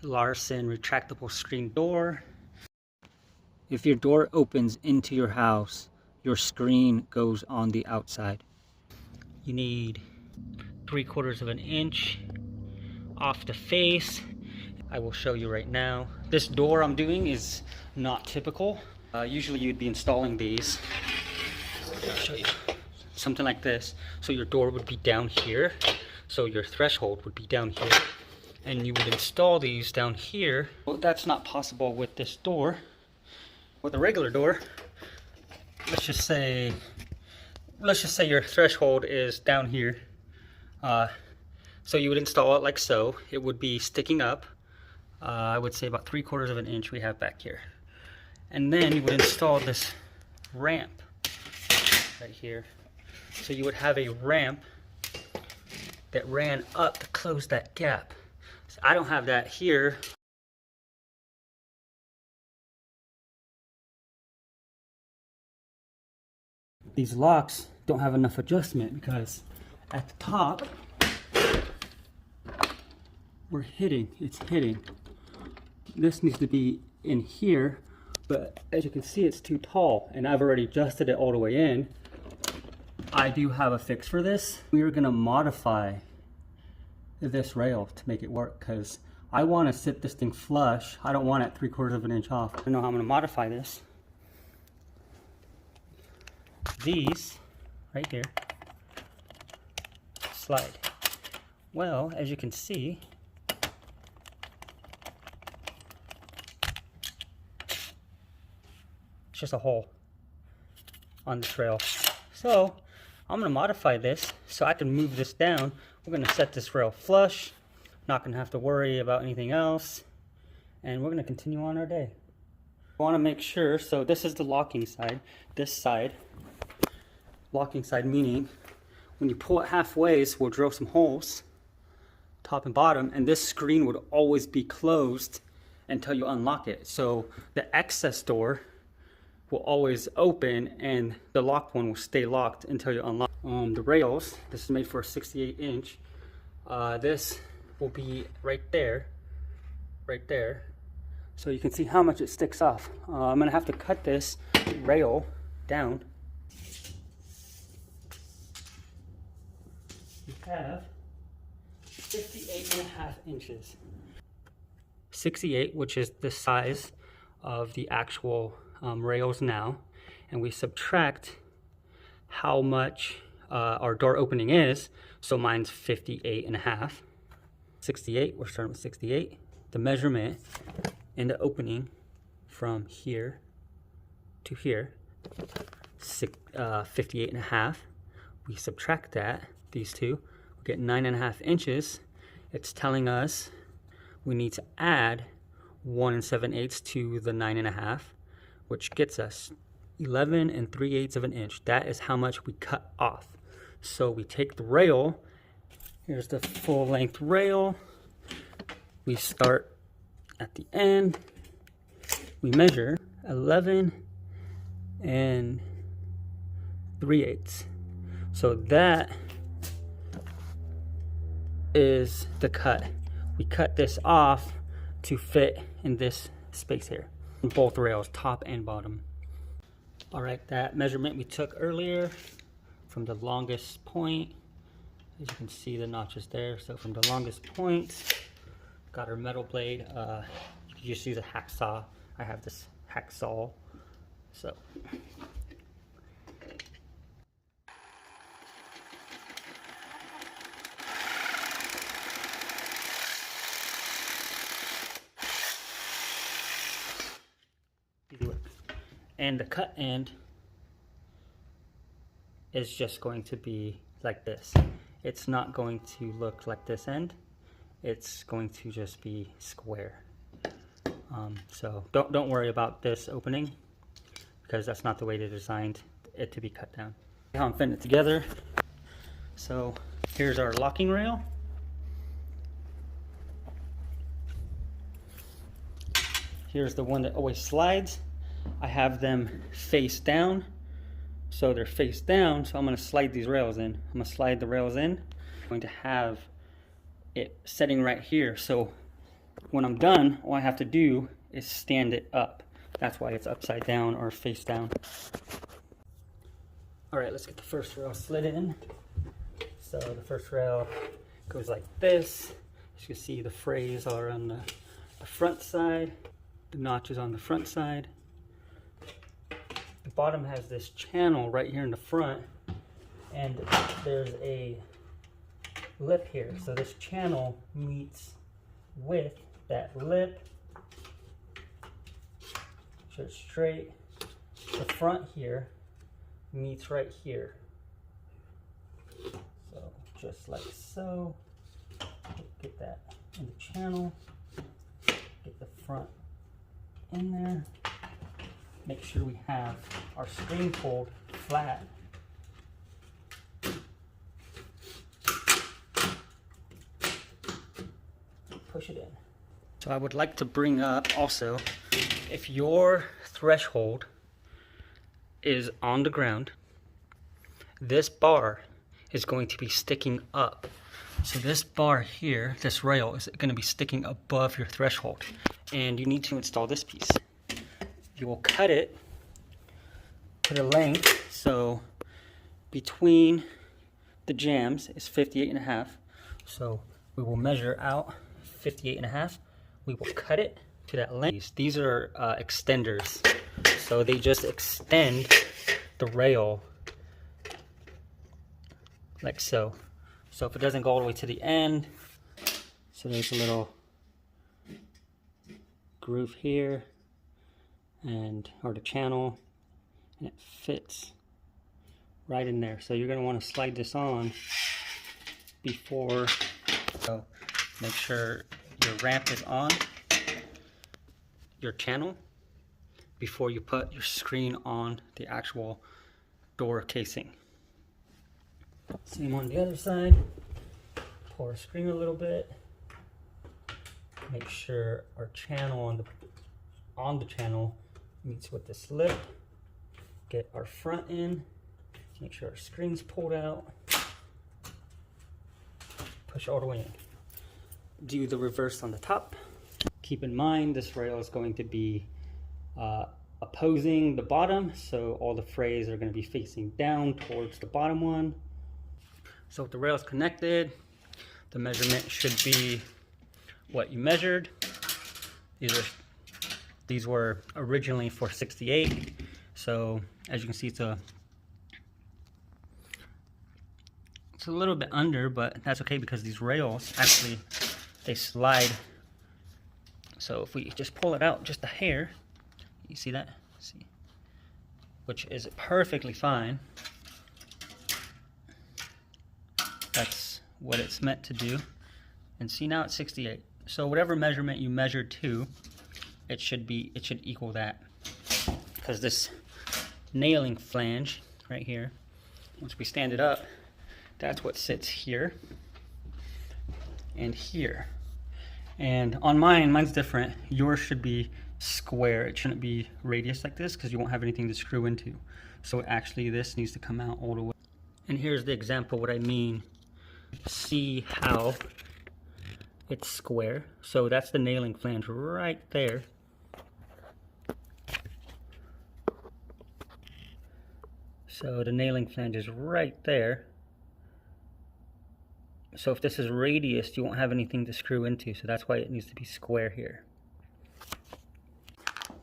Larson retractable screen door. If your door opens into your house, your screen goes on the outside. You need 3/4 of an inch off the face. I will show you right now. This door I'm doing is not typical. Usually you'd be installing these. I'll show you. Something like this. So your door would be down here. So your threshold would be down here. And you would install these down here. Well, that's not possible with this door. With a regular door, let's just say your threshold is down here. So you would install it like so. It would be sticking up. I would say about 3/4 of an inch we have back here. And then you would install this ramp right here. So you would have a ramp that ran up to close that gap. So I don't have that here. These locks don't have enough adjustment because at the top it's hitting. This needs to be in here, but as you can see it's too tall and I've already adjusted it all the way in. I do have a fix for this. We are gonna modify this rail to make it work because I want to sit this thing flush. I don't want it 3/4 of an inch off. I don't know how I'm gonna modify this. These right here slide. Well, as you can see, it's just a hole on this rail. So I'm gonna modify this so I can move this down. We're gonna set this rail flush, not gonna have to worry about anything else, and we're gonna continue on our day. I wanna make sure, so this is the locking side, this side. Locking side meaning when you pull it halfway, we'll drill some holes, top and bottom, and this screen would always be closed until you unlock it. So the excess door will always open and the locked one will stay locked until you unlock. The rails, this is made for a 68 inch. This will be right there. So you can see how much it sticks off. I'm gonna have to cut this rail down. You have 58.5 inches. 68, which is the size of the actual rails now, and we subtract how much our door opening is. So mine's 58.5. 68, we're starting with 68. The measurement in the opening from here to here, 58.5. We subtract that, these two, we get 9.5 inches. It's telling us we need to add 1 7/8 to the 9.5, which gets us 11 3/8 of an inch. That is how much we cut off. So we take the rail, here's the full length rail. We start at the end, we measure 11 3/8. So that is the cut. We cut this off to fit in this space here. Both rails, top and bottom. All right, that measurement we took earlier from the longest point, as you can see the notches there. So from the longest point, got our metal blade. You can just use a hacksaw. I have this hacksaw. So easy work. And the cut end is just going to be like this. It's not going to look like this end. It's going to just be square. So don't worry about this opening because that's not the way they designed it to be cut down. How I'm fitting it together. So here's our locking rail. Here's the one that always slides. I have them face down, so they're face down. So I'm going to slide these rails in. I'm going to slide the rails in. I'm going to have it setting right here. So When I'm done, all I have to do is stand it up. That's why it's upside down or face down. All right, let's get the first rail slid in. So the first rail goes like this. As you can see, the frays are on the front side. The notch is on the front side. The bottom has this channel right here in the front, and there's a lip here. So this channel meets with that lip. So it's straight. The front here meets right here. So just like so. Get that in the channel. Get the front in there. Make sure we have our screen pulled flat. Push it in. So I would like to bring up also, if your threshold is on the ground, this bar is going to be sticking up. So this bar here, this rail, is going to be sticking above your threshold. And you need to install this piece. You will cut it to the length. So between the jambs is 58.5. So we will measure out 58.5. We will cut it to that length. These are extenders. So they just extend the rail like so. So if it doesn't go all the way to the end, so there's a little groove here, or the channel, and it fits right in there. So you're going to want to slide this on before. So make sure your ramp is on your channel before you put your screen on the actual door casing. Same on the other side. Pull our screen a little bit. Make sure our channel on the channel meets with this lip. Get our front in. Make sure our screen's pulled out. Push all the way in. Do the reverse on the top. Keep in mind this rail is going to be opposing the bottom, so all the frays are going to be facing down towards the bottom one. So if the rail is connected, the measurement should be what you measured. These were originally for 68. So as you can see, it's a little bit under, but that's okay because these rails actually, they slide. So if we just pull it out just a hair, you see that? See, which is perfectly fine. That's what it's meant to do. And see, now it's 68. So whatever measurement you measured to, it should equal that. Because this nailing flange right here, once we stand it up, that's what sits here and here. And on mine's different. Yours should be square. It shouldn't be radius like this because you won't have anything to screw into. So actually this needs to come out all the way. And here's the example what I mean. See how it's square. So that's the nailing flange right there. So the nailing flange is right there. So if this is radius, you won't have anything to screw into. So that's why it needs to be square here.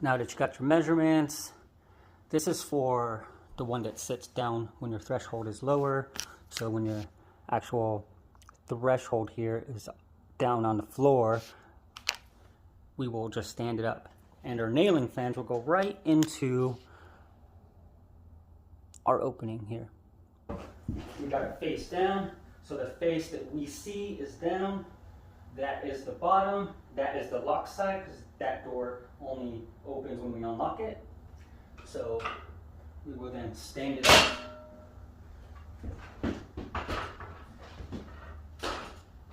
Now that you got your measurements, this is for the one that sits down when your threshold is lower. So when your actual threshold here is down on the floor, we will just stand it up. And our nailing flange will go right into our opening here. We got it face down. So the face that we see is down. That is the bottom. That is the lock side, because that door only opens when we unlock it. So we will then stand it up.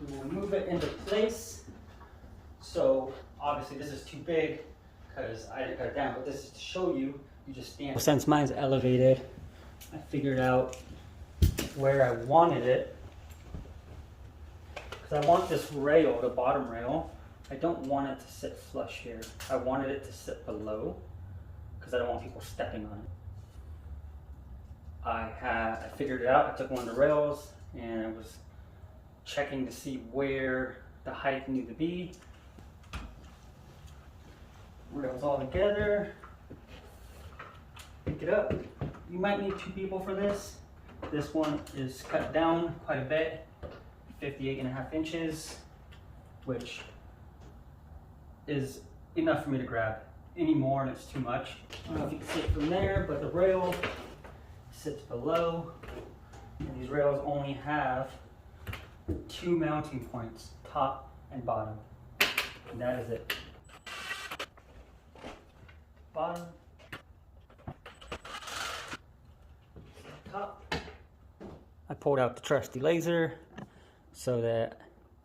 We will move it into place. So obviously this is too big because I didn't cut it down, but this is to show you, you just stand. Since mine's elevated, I figured out where I wanted it. Because I want this rail, the bottom rail, I don't want it to sit flush here. I wanted it to sit below because I don't want people stepping on it. I figured it out. I took one of the rails and I was checking to see where the height needed to be. Rails all together. Pick it up. You might need 2 people for this. This one is cut down quite a bit, 58.5 inches, which is enough for me to grab. Any more and it's too much. I don't know if you can see it from there, but the rail sits below. And these rails only have 2 mounting points, top and bottom. And that is it. Bottom, top. I pulled out the trusty laser so that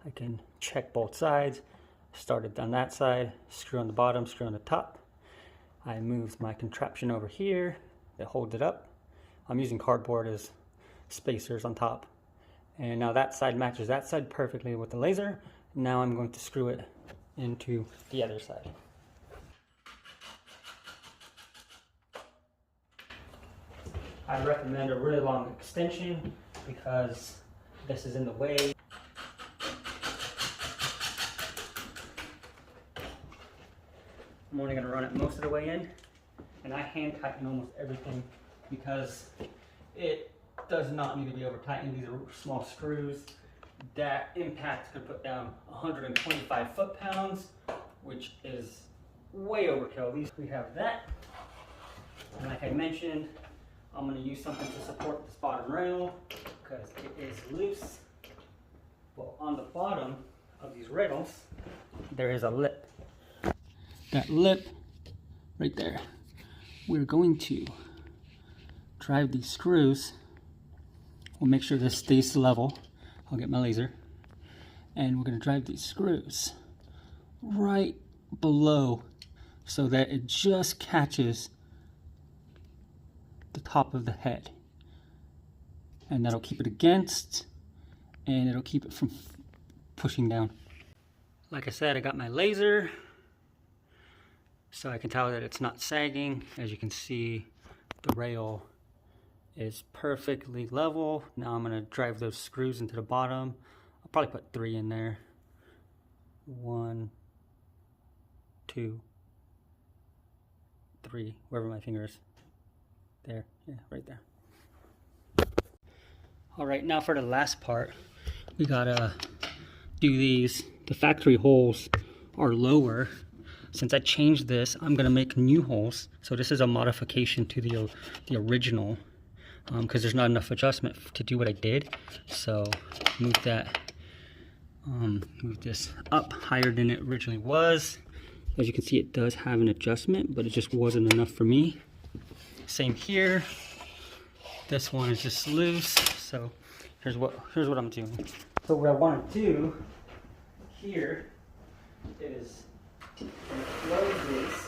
I can check both sides. Started on that side, screw on the bottom, screw on the top. I moved my contraption over here that holds it up. I'm using cardboard as spacers on top. And now that side matches that side perfectly with the laser. Now I'm going to screw it into the other side. I recommend a really long extension because this is in the way. I'm only going to run it most of the way in, and I hand tighten almost everything because it does not need to be over tightened. These are small screws. That impact could put down 125 foot-pounds, which is way overkill. We have that, and like I mentioned, I'm going to use something to support this bottom rail because it is loose. Well, on the bottom of these rails, there is a lip. That lip right there, we're going to drive these screws. We'll make sure this stays level. I'll get my laser. And we're going to drive these screws right below so that it just catches the top of the head. And that'll keep it against, and it'll keep it from pushing down. Like I said, I got my laser, so I can tell that it's not sagging. As you can see, the rail is perfectly level. Now I'm gonna drive those screws into the bottom. I'll probably put 3 in there. 1, 2, 3, wherever my finger is. There, yeah, right there. All right, now for the last part, we gotta do these. The factory holes are lower. Since I changed this, I'm gonna make new holes. So this is a modification to the original, because there's not enough adjustment to do what I did. So move that, move this up higher than it originally was. As you can see, it does have an adjustment, but it just wasn't enough for me. Same here. This one is just loose. So here's what I'm doing. So what I want to do here is close this.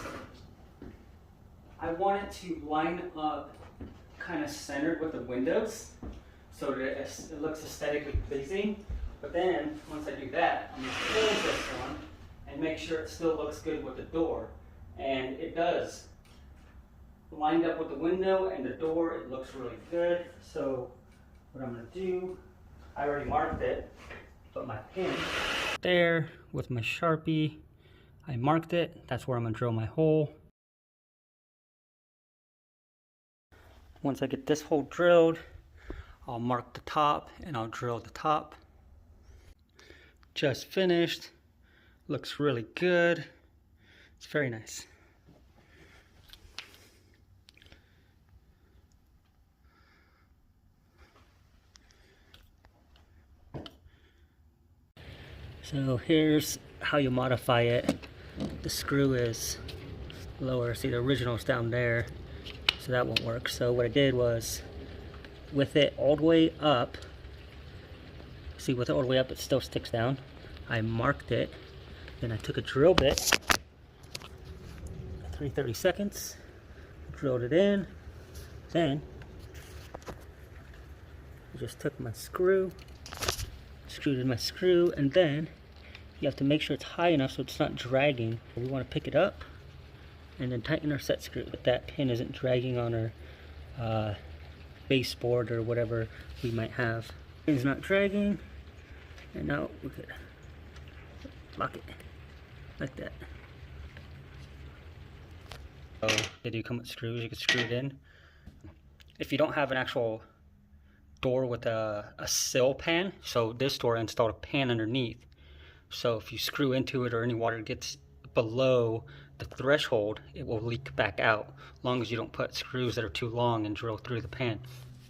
I want it to line up kind of centered with the windows so that it looks aesthetically pleasing. But then once I do that, I'm going to close this one and make sure it still looks good with the door. And it does. Lined up with the window and the door, it looks really good. So what I'm going to do, I already marked it, but my pin there with my Sharpie, I marked it. That's where I'm going to drill my hole. Once I get this hole drilled, I'll mark the top and I'll drill the top. Just finished. Looks really good. It's very nice. So here's how you modify it. The screw is lower. See, the original's down there, so that won't work. So what I did was, with it all the way up, see, with it all the way up, it still sticks down. I marked it, then I took a drill bit, 3/32, drilled it in, then I just took my screw, screwed in my screw, and then You have to make sure it's high enough so it's not dragging. We want to pick it up and then tighten our set screw. That pin isn't dragging on our baseboard or whatever we might have. It's not dragging, and now we could lock it like that. So they do come with screws. You can screw it in. If you don't have an actual door with a sill pan, so this door installed a pan underneath, so if you screw into it or any water gets below the threshold, it will leak back out, as long as you don't put screws that are too long and drill through the pan.